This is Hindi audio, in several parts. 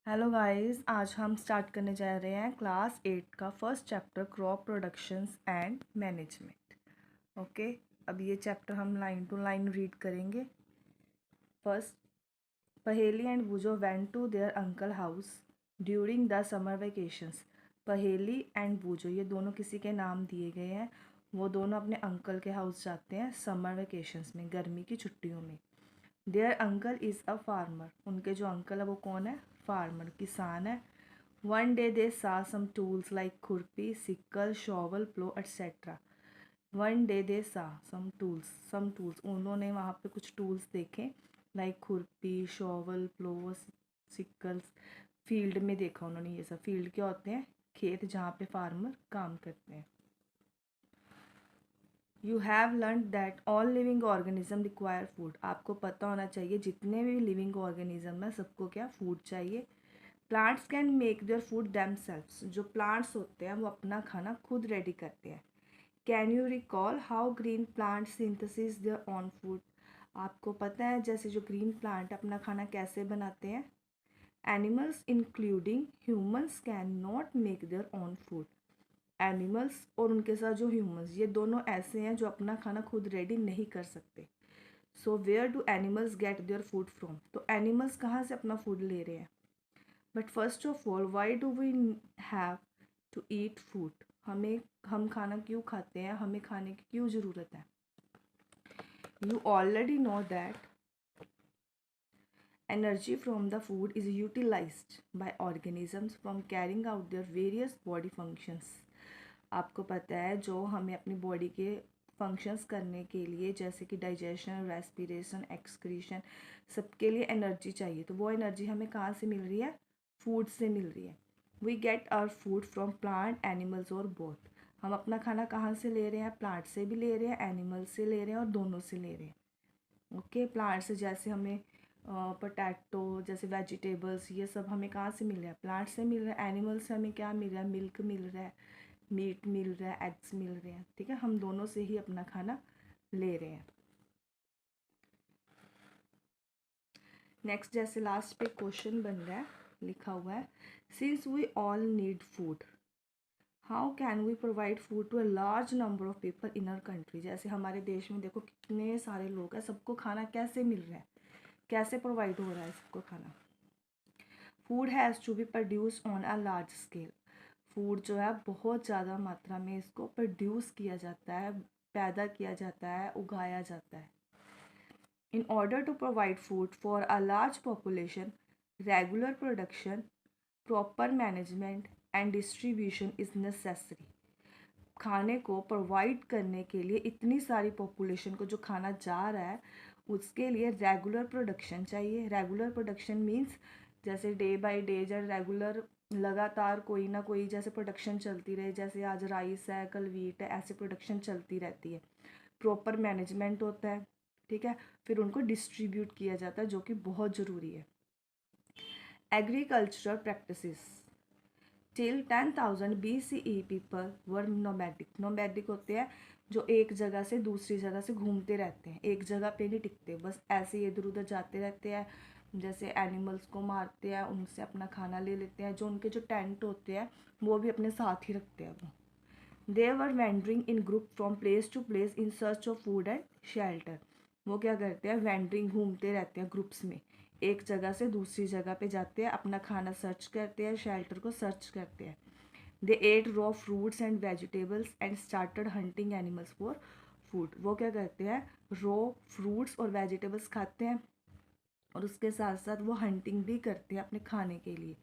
हेलो गाइस, आज हम स्टार्ट करने जा रहे हैं क्लास 8 का first chapter crop productions and management. Okay, अब ये चैप्टर हम लाइन टू लाइन रीड करेंगे। First, Paheli and Boojho went to their uncle house during the summer vacations. Paheli and Boojho ये दोनों किसी के नाम दिए गए हैं। वो दोनों अपने अंकल के हाउस जाते हैं समर वेकेशंस में, गर्मी की छुट्टियों में। Their uncle is a farmer, उनके जो अंकल है वो कौन है? फार्मर, किसान है। One day they saw some tools like khurpi, sickle, shovel, plough etcetera. One day they saw some tools उन्होंने वहाँ पे कुछ टूल्स देखे, लाइक खुरपी, शॉवल, प्लो, सिक्कल्स। फील्ड में देखा उन्होंने ये सब। फील्ड क्या होते हैं? खेत जहाँ पे फार्मर काम करते हैं। You have learn that all living organism require food, आपको पता होना चाहिए जितने भी लिविंग ऑर्गेनिज्म है सबको क्या? फूड चाहिए। Plants can make their food themselves, जो प्लांट्स होते हैं वो अपना खाना खुद रेडी करते हैं। Can you recall how green plant synthesis their own food, आपको पता है जैसे जो ग्रीन प्लांट अपना खाना कैसे बनाते हैं? Animals including humans can not make their own food, animals और उनके साथ जो ह्यूमंस, ये दोनों ऐसे हैं जो अपना खाना खुद रेडी नहीं कर सकते। So where do animals get their food from, तो एनिमल्स कहाँ से अपना फूड ले रहे हैं? But first of all why do we have to eat food, हम खाना क्यों खाते हैं? हमें खाने की क्यों ज़रूरत है? You already know that energy from the food is utilized by organisms from carrying out their various body functions, आपको पता है जो हमें अपनी बॉडी के फंक्शंस करने के लिए, जैसे कि डाइजेशन, रेस्पिरेशन, एक्सक्रीशन, सबके लिए एनर्जी चाहिए। तो वो एनर्जी हमें कहाँ से मिल रही है? फूड से मिल रही है। We get our food from plant, animals और बोथ, हम अपना खाना कहाँ से ले रहे हैं? प्लांट से भी ले रहे हैं, एनिमल से ले रहे हैं और दोनों से ले रहे हैं। ओके, प्लांट से जैसे हमें पोटैटो जैसे वेजिटेबल्स, ये सब हमें कहाँ से मिल रहा है? प्लांट से मिल रहा है। एनिमल से हमें क्या मिल रहा है? मिल्क मिल रहा है, मीट मिल रहा है, एग्स मिल रहे हैं। ठीक है, हम दोनों से ही अपना खाना ले रहे हैं। नेक्स्ट, जैसे लास्ट पे क्वेश्चन बन रहा है, लिखा हुआ है, since we all need food how can we provide food to a large number of people in our country. जैसे हमारे देश में देखो कितने सारे लोग हैं, सबको खाना कैसे मिल रहा है? कैसे प्रोवाइड हो रहा है सबको खाना? Food has to be produce on a large scale, food जो है बहुत ज़्यादा मात्रा में इसको प्रोड्यूस किया जाता है, पैदा किया जाता है, उगाया जाता है। In order to provide food for a large population, regular production, proper management and distribution is necessary, खाने को प्रोवाइड करने के लिए इतनी सारी पॉपुलेशन को जो खाना जा रहा है उसके लिए रेगुलर प्रोडक्शन चाहिए। रेगुलर प्रोडक्शन मीन्स जैसे डे बाय डे, जब रेगुलर लगातार कोई ना कोई जैसे प्रोडक्शन चलती रहे, जैसे आज राइस है, कल वीट है, ऐसे प्रोडक्शन चलती रहती है। प्रॉपर मैनेजमेंट होता है, ठीक है, फिर उनको डिस्ट्रीब्यूट किया जाता है, जो कि बहुत ज़रूरी है। Agricultural practices till 10,000 BCE people were nomadic, nomadic होते हैं जो एक जगह से दूसरी जगह से घूमते रहते हैं, एक जगह पे नहीं टिकते, बस ऐसे ही इधर उधर जाते रहते हैं। जैसे एनिमल्स को मारते हैं, उनसे अपना खाना ले लेते हैं, जो उनके जो टेंट होते हैं वो भी अपने साथ ही रखते हैं वो। They were wandering in group from place to place in search of food and shelter, वो क्या करते हैं? वेंडरिंग, घूमते रहते हैं ग्रुप्स में, एक जगह से दूसरी जगह पे जाते हैं, अपना खाना सर्च करते हैं, शेल्टर को सर्च करते हैं। They ate raw fruits and vegetables and started hunting animals for food, वो क्या करते हैं? रॉ फ्रूट्स और वेजिटेबल्स खाते हैं और उसके साथ साथ वो हंटिंग भी करते हैं अपने खाने के लिए,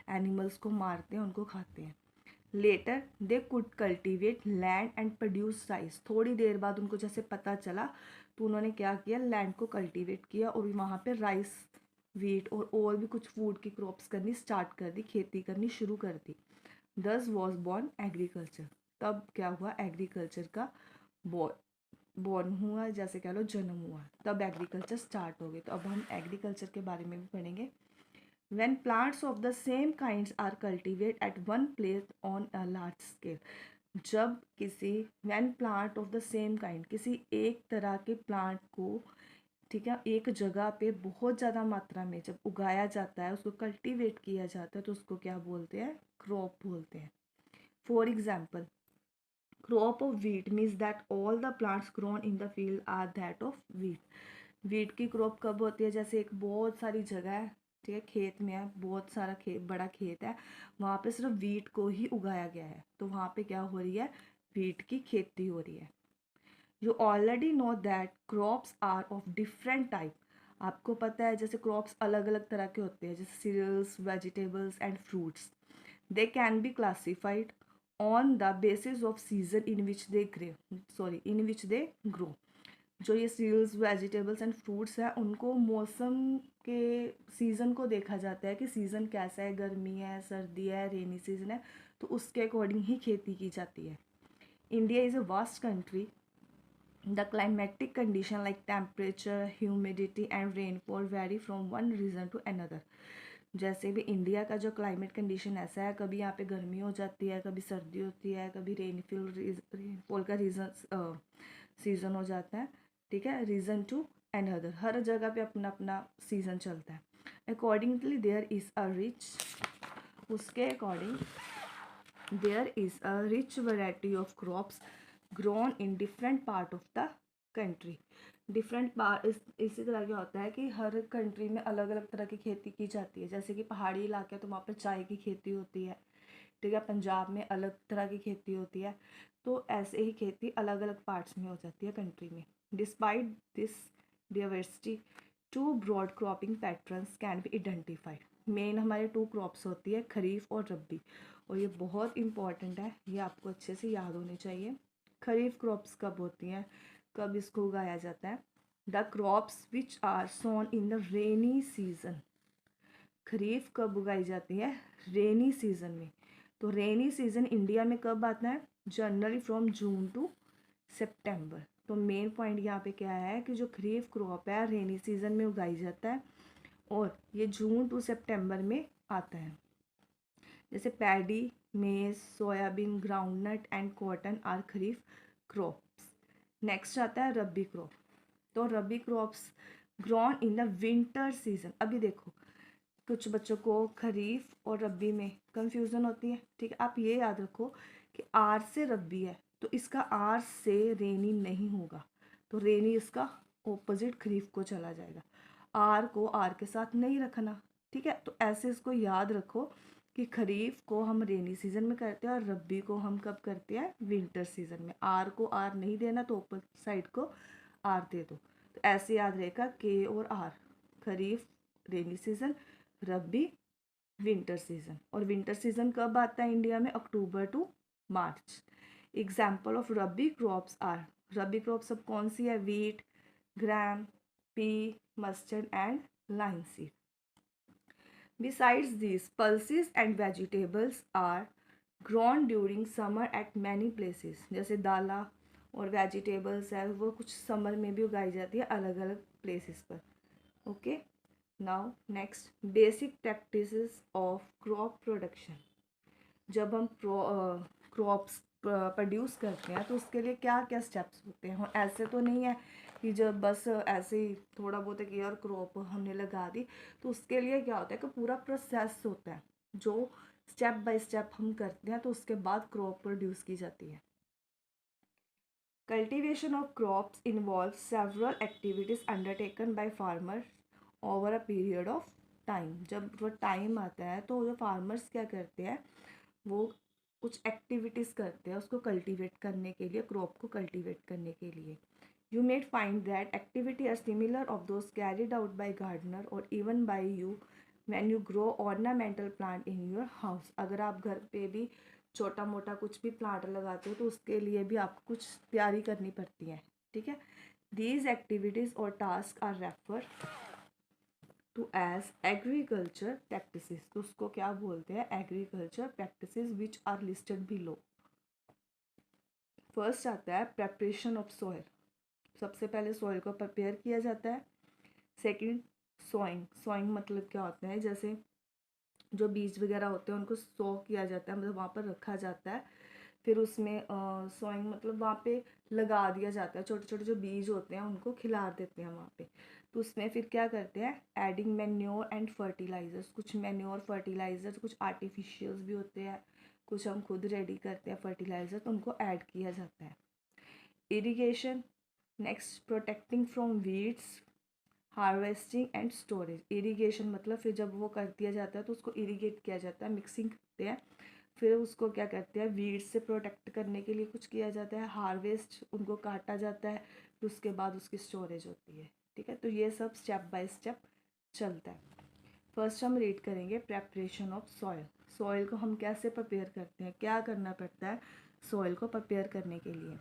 एनिमल्स को मारते हैं, उनको खाते हैं। Later they could cultivate land and produce rice, थोड़ी देर बाद उनको जैसे पता चला तो उन्होंने क्या किया? लैंड को कल्टिवेट किया और वहाँ पे राइस, वीट और भी कुछ फूड की क्रॉप्स करनी स्टार्ट कर दी, खेती करनी शुरू कर दी। दस वॉज बॉर्न एग्रीकल्चर, तब क्या हुआ? एग्रीकल्चर का बॉर्न हुआ, जैसे कह लो जन्म हुआ, तब एग्रीकल्चर स्टार्ट हो गई। तो अब हम एग्रीकल्चर के बारे में भी पढ़ेंगे। When plants of the same kinds are cultivated at one place on a large scale, जब किसी when plant of the same kind, किसी एक तरह के प्लांट को ठीक है, एक जगह पे बहुत ज़्यादा मात्रा में जब उगाया जाता है, उसको कल्टीवेट किया जाता है, तो उसको क्या बोलते हैं? क्रॉप बोलते हैं। For example, crop of wheat means that all the plants grown in the field are that of wheat. Wheat की क्रॉप कब होती है? जैसे एक बहुत सारी जगह है, ठीक है, खेत में है, बहुत सारा बड़ा खेत है, वहाँ पे सिर्फ व्हीट को ही उगाया गया है, तो वहाँ पे क्या हो रही है? व्हीट की खेती हो रही है। You already know that crops are of different type. आपको पता है जैसे क्रॉप्स अलग अलग तरह के होते हैं, जैसे cereals, vegetables and fruits. They can be classified on the basis of season in which they grow. जो ये सीरियल्स, वेजिटेबल्स एंड फ्रूट्स हैं, उनको मौसम के सीज़न को देखा जाता है कि सीज़न कैसा है, गर्मी है, सर्दी है, रेनी सीजन है, तो उसके अकॉर्डिंग ही खेती की जाती है। India is a vast country. The climatic condition like temperature, humidity and rainfall vary from one region to another. जैसे भी इंडिया का जो क्लाइमेट कंडीशन ऐसा है, कभी यहाँ पे गर्मी हो जाती है, कभी सर्दी होती है, कभी रेनफॉल का सीज़न हो जाता है, ठीक है, रीजन टू अनदर। हर जगह पे अपना अपना सीज़न चलता है। Accordingly there is a rich उसके according there is a rich variety of crops grown in different part of the country. Different part इसी तरह क्या होता है कि हर कंट्री में अलग अलग तरह की खेती की जाती है। जैसे कि पहाड़ी इलाके हैं तो वहाँ पर चाय की खेती होती है, ठीक है, पंजाब में अलग तरह की खेती होती है, तो ऐसे ही खेती अलग अलग पार्ट्स में हो जाती है कंट्री में। Despite this diversity, two broad cropping patterns can be identified. Main हमारे टू क्रॉप्स होती है, खरीफ और रबी, और ये बहुत इंपॉर्टेंट है, ये आपको अच्छे से याद होने चाहिए। खरीफ क्रॉप्स कब होती हैं, कब इसको उगाया जाता है? The crops which are sown in the rainy season. Kharif कब उगाई जाती है? रेनी सीजन में। तो रेनी सीजन इंडिया में कब आता है? जनवरी फ्रॉम जून टू सितंबर। तो मेन पॉइंट यहाँ पे क्या है कि जो खरीफ क्रॉप है रेनी सीजन में उगाई जाता है, और ये जून टू सितंबर में आता है। जैसे paddy, maize, soybean, groundnut and cotton are kharif crops. Next आता है रबी क्रॉप। तो rabi crops grown in the winter season. अभी देखो, कुछ बच्चों को खरीफ और रबी में कंफ्यूजन होती है, ठीक है, आप ये याद रखो कि आर से रबी है, तो इसका आर से रेनी नहीं होगा, तो रेनी इसका ऑपोजिट खरीफ को चला जाएगा। आर को आर के साथ नहीं रखना, ठीक है, तो ऐसे इसको याद रखो कि खरीफ को हम रेनी सीजन में करते हैं और रबी को हम कब करते हैं? विंटर सीजन में। आर को आर नहीं देना तो ऊपर साइड को आर दे दो, तो ऐसे याद रहेगा के और R. Kharif rainy season, rabi winter season. और विंटर सीजन कब आता है इंडिया में? October to March. Example of rabi crops are, rabi crops सब कौन सी है? Wheat, gram, pea, mustard and linseed. Besides these, pulses and vegetables are grown during summer at many places. जैसे दाला और वेजिटेबल्स है वो कुछ समर में भी उगाई जाती है अलग अलग प्लेसेस पर। Okay, now next, basic practices of crop production. जब हम क्रॉप्स प्रोड्यूस करते हैं तो उसके लिए क्या क्या स्टेप्स होते हैं? ऐसे तो नहीं है कि जब बस ऐसे ही थोड़ा बहुत एक ईयर क्रॉप हमने लगा दी, तो उसके लिए क्या होता है कि पूरा प्रोसेस होता है जो स्टेप बाय स्टेप हम करते हैं, तो उसके बाद क्रॉप प्रोड्यूस की जाती है। Cultivation of crops involve several activities undertaken by farmer over a period of time. जब वो टाइम आता है तो जो फार्मर्स क्या करते हैं, वो कुछ एक्टिविटीज़ करते हैं उसको कल्टीवेट करने के लिए, क्रॉप को कल्टीवेट करने के लिए। You made find that activity are similar of those carried out by gardener or even by you when you grow ornamental plant in your house. अगर आप घर पे भी छोटा मोटा कुछ भी प्लांट लगाते हो तो उसके लिए भी आपको कुछ तैयारी करनी पड़ती है, ठीक है। दीज एक्टिविटीज़ और task are refer to as agriculture practices. तो उसको क्या बोलते हैं? Agriculture practices which are listed below. First आता है प्रेपरेशन ऑफ सॉइल। सबसे पहले सॉइल को प्रिपेयर किया जाता है। Second, sowing. सोइंग मतलब क्या होता है? जैसे जो बीज वगैरह होते हैं उनको सो किया जाता है, मतलब वहाँ पर रखा जाता है, फिर उसमें सोइंग मतलब वहाँ पे लगा दिया जाता है, छोटे छोटे जो बीज होते हैं उनको खिला देते हैं वहाँ पे। तो उसमें फिर क्या करते हैं, एडिंग मैन्योर एंड फर्टिलाइजर्स, कुछ मैन्योर फर्टिलाइजर्स कुछ आर्टिफिशियल्स भी होते हैं, कुछ हम खुद रेडी करते हैं फर्टिलाइज़र, तो उनको ऐड किया जाता है। Irrigation, next protecting from weeds, harvesting and storage. Irrigation मतलब फिर जब वो कर दिया जाता है तो उसको इरिगेट किया जाता है, मिक्सिंग करते हैं, फिर उसको क्या करते हैं, वीड्स से प्रोटेक्ट करने के लिए कुछ किया जाता है, हार्वेस्ट उनको काटा जाता है, फिर उसके बाद उसकी स्टोरेज होती है। ठीक है, तो ये सब स्टेप बाय स्टेप चलता है। फर्स्ट हम रीड करेंगे प्रेपरेशन ऑफ सॉइल। सॉइल को हम कैसे प्रिपेयर करते हैं, क्या करना पड़ता है सॉइल को प्रिपेयर करने के लिए।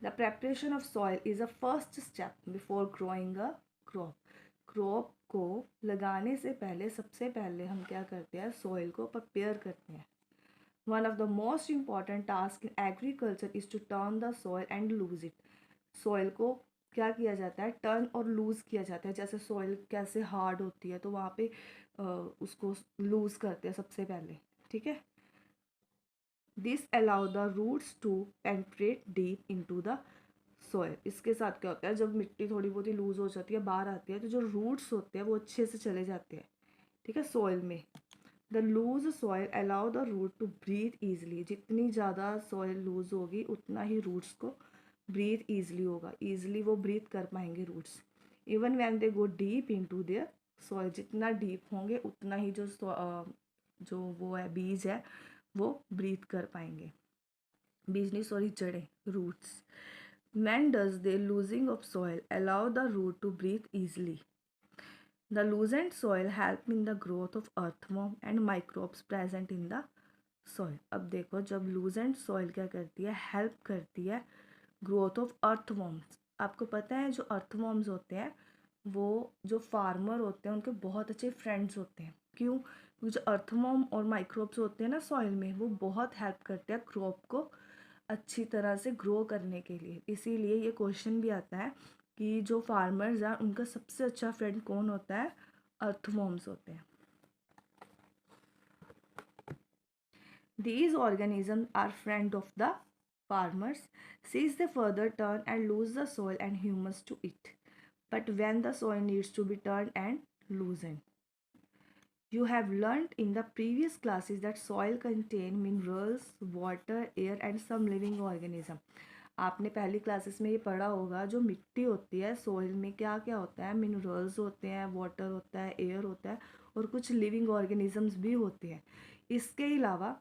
The preparation of soil is a first step before growing a crop. Crop को लगाने से पहले सबसे पहले हम क्या करते हैं, सॉइल को प्रिपेयर करते हैं। One of the most important task in agriculture is to turn the soil and loose it. Soil को क्या किया जाता है, टर्न और लूज़ किया जाता है। जैसे सॉइल कैसे हार्ड होती है तो वहाँ पे उसको लूज़ करते हैं सबसे पहले। ठीक है, this allow the roots to penetrate deep into the soil. इसके साथ क्या होता है, जब मिट्टी थोड़ी बहुत ही लूज़ हो जाती है, बाहर आती है, तो जो रूट्स होते हैं वो अच्छे से चले जाते हैं। ठीक है, सॉइल में the loose soil allow the root to breathe easily. जितनी ज़्यादा सॉइल लूज होगी उतना ही रूट्स को ब्रीथ ईजिली होगा, ईजिली वो ब्रीथ कर पाएंगे roots. Even when they go deep into their soil, जितना डीप होंगे उतना ही जो वो है बीज है वो ब्रीथ कर पाएंगे। बीज नहीं, सॉरी, जड़ें, roots. When does the losing of soil allow the root to breathe easily? The loosened soil help in the growth of earthworm and microbes present in the soil. अब देखो, जब loosened soil क्या करती है, हेल्प करती है ग्रोथ ऑफ अर्थवॉर्म्स। आपको पता है जो अर्थवॉर्म्स होते हैं वो जो फार्मर होते हैं उनके बहुत अच्छे फ्रेंड्स होते हैं। क्यों? क्योंकि जो अर्थवॉर्म और माइक्रोब्स होते हैं ना सॉइल में, वो बहुत हेल्प करते हैं क्रॉप को अच्छी तरह से ग्रो करने के लिए। इसीलिए ये क्वेश्चन भी आता है कि जो फार्मर्स हैं उनका सबसे अच्छा फ्रेंड कौन होता है, अर्थवॉर्म्स होते हैं। These organisms are friend of the farmers, since they further turn and lose the soil and humus to it. But when the soil needs to be turned and loosened. You have learnt in the previous classes that soil contain minerals, water, air and some living organism. आपने पहली क्लासेस में ये पढ़ा होगा, जो मिट्टी होती है सॉइल में क्या क्या होता है, मिनरल्स होते हैं, वाटर होता है, एयर होता है और कुछ लिविंग ऑर्गेनिजम्स भी होते हैं। इसके अलावा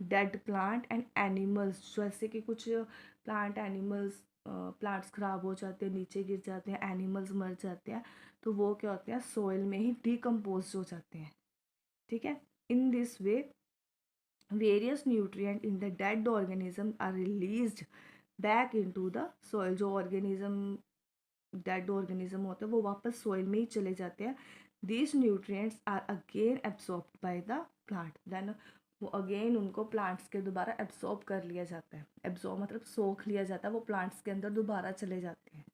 डेड प्लांट एंड एनिमल्स, जैसे कि कुछ प्लांट एनिमल्स, प्लांट्स ख़राब हो जाते हैं, नीचे गिर जाते हैं, एनिमल्स मर जाते हैं, तो वो क्या होते हैं, सॉइल में ही डिकम्पोज हो जाते हैं। ठीक है, in this way various nutrient in the dead organism are released back into the soil. जो ऑर्गेनिज्म डेड ऑर्गेनिज्म होते हैं वो वापस सॉइल में ही चले जाते हैं। These nutrients are again absorbed by the plant, then वो अगेन उनको प्लांट्स के दोबारा एब्सॉर्ब कर लिया जाता है। एब्सॉर्ब मतलब सोख लिया जाता है, वो प्लांट्स के अंदर दोबारा चले जाते हैं।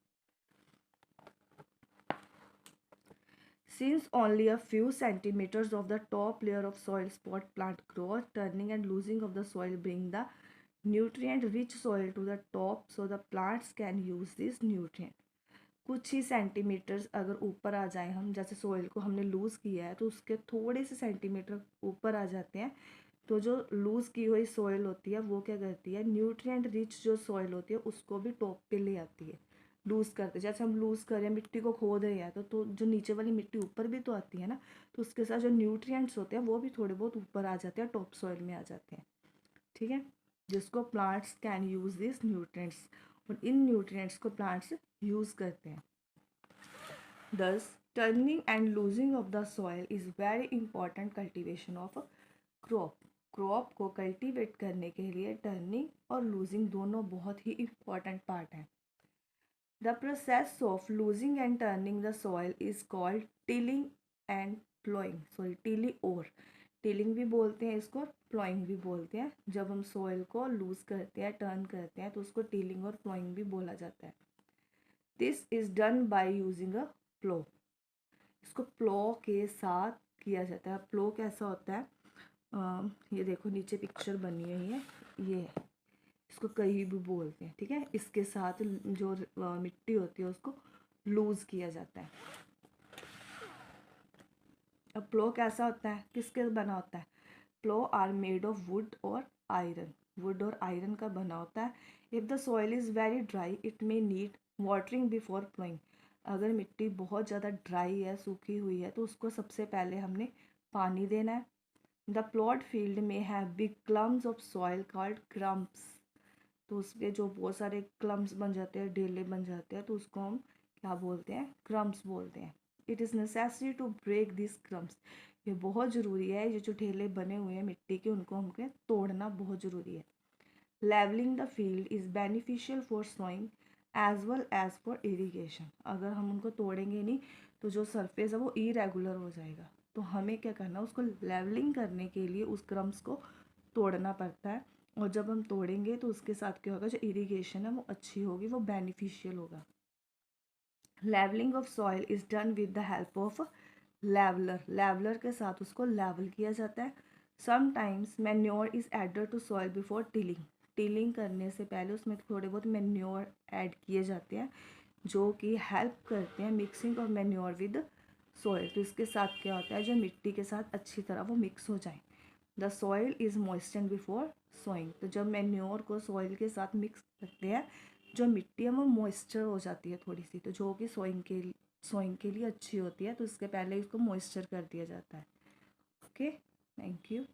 Since only a few centimeters of the top layer of soil support plant growth, turning and losing of the soil bring the nutrient-rich soil to the top so the plants can use this nutrient. कुछ ही सेंटीमीटर्स अगर ऊपर आ जाए हम, जैसे सॉइल को हमने लूज़ किया है तो उसके थोड़े से सेंटीमीटर ऊपर आ जाते हैं, तो जो लूज़ की हुई सॉइल होती है वो क्या करती है, न्यूट्रिएंट रिच जो सॉइल होती है उसको भी टॉप पे ले आती है, लूज़ करते। जैसे हम लूज़ कर रहे हैं, मिट्टी को खोद रहे हैं, तो जो नीचे वाली मिट्टी ऊपर भी तो आती है ना, तो उसके साथ जो न्यूट्रिएंट्स होते हैं वो भी थोड़े बहुत ऊपर आ जाते हैं, टॉप सॉइल में आ जाते हैं। ठीक है, जिसको plants can use this nutrients, और इन न्यूट्रिएंट्स को प्लांट्स यूज़ करते हैं। Thus, turning and losing of the soil is very important cultivation of a crop. Crop को कल्टीवेट करने के लिए टर्निंग और लूजिंग दोनों बहुत ही इम्पॉर्टेंट पार्ट हैं। The process of losing and turning the soil is called tilling and ploughing, sorry Tilly और टिलिंग भी बोलते हैं इसको, प्लोइंग भी बोलते हैं। जब हम सॉइल को लूज करते हैं, टर्न करते हैं, तो उसको टिलिंग और प्लोइंग भी बोला जाता है। This is done by using a plough. इसको प्लो के साथ किया जाता है। प्लो कैसा होता है, ये देखो नीचे पिक्चर बनी हुई है, ये इसको कहीं भी बोलते हैं। ठीक है, इसके साथ जो मिट्टी होती है उसको लूज़ किया जाता है। अब प्लो कैसा होता है, किसके बना होता है? प्लो आर मेड ऑफ वुड और आयरन, वुड और आयरन का बना होता है। If the soil is very dry it may need watering before ploughing. अगर मिट्टी बहुत ज़्यादा ड्राई है, सूखी हुई है, तो उसको सबसे पहले हमने पानी देना है। The plot field may have big clumps of soil called crumbs. तो उस पर जो बहुत सारे क्लम्स बन जाते हैं, ढेले बन जाते हैं, तो उसको हम क्या बोलते हैं? क्रम्स बोलते हैं। It is necessary to break this crumbs. ये बहुत ज़रूरी है, ये जो ढेले बने हुए हैं मिट्टी के, उनको हमको तोड़ना बहुत ज़रूरी है। Levelling the field is beneficial for sowing as well as for irrigation. अगर हम उनको तोड़ेंगे नहीं तो जो सरफेस है वो इरेगुलर हो जाएगा। तो हमें क्या करना है, उसको लेवलिंग करने के लिए उस क्रम्स को तोड़ना पड़ता है। और जब हम तोड़ेंगे तो उसके साथ क्या होगा, जो इरीगेशन है वो अच्छी होगी, वो बेनिफिशियल होगा। Levelling of soil is done with the help of leveller. Leveller के साथ उसको लेवल किया जाता है। Sometimes manure is added to soil before tilling. Tilling करने से पहले उसमें थोड़े बहुत मैन्योर ऐड किए जाते हैं, जो कि हेल्प करते हैं mixing of manure with soil. तो इसके साथ क्या होता है, जो मिट्टी के साथ अच्छी तरह वो मिक्स हो जाए। The soil is moistened before sowing. तो जब मैन्योर को सॉइल के साथ मिक्स करते हैं, जो मिट्टी है वो मॉइस्चर हो जाती है थोड़ी सी, तो जो कि सोइंग के लिए अच्छी होती है। तो इसके पहले इसको मॉइस्चर कर दिया जाता है। Okay, thank you.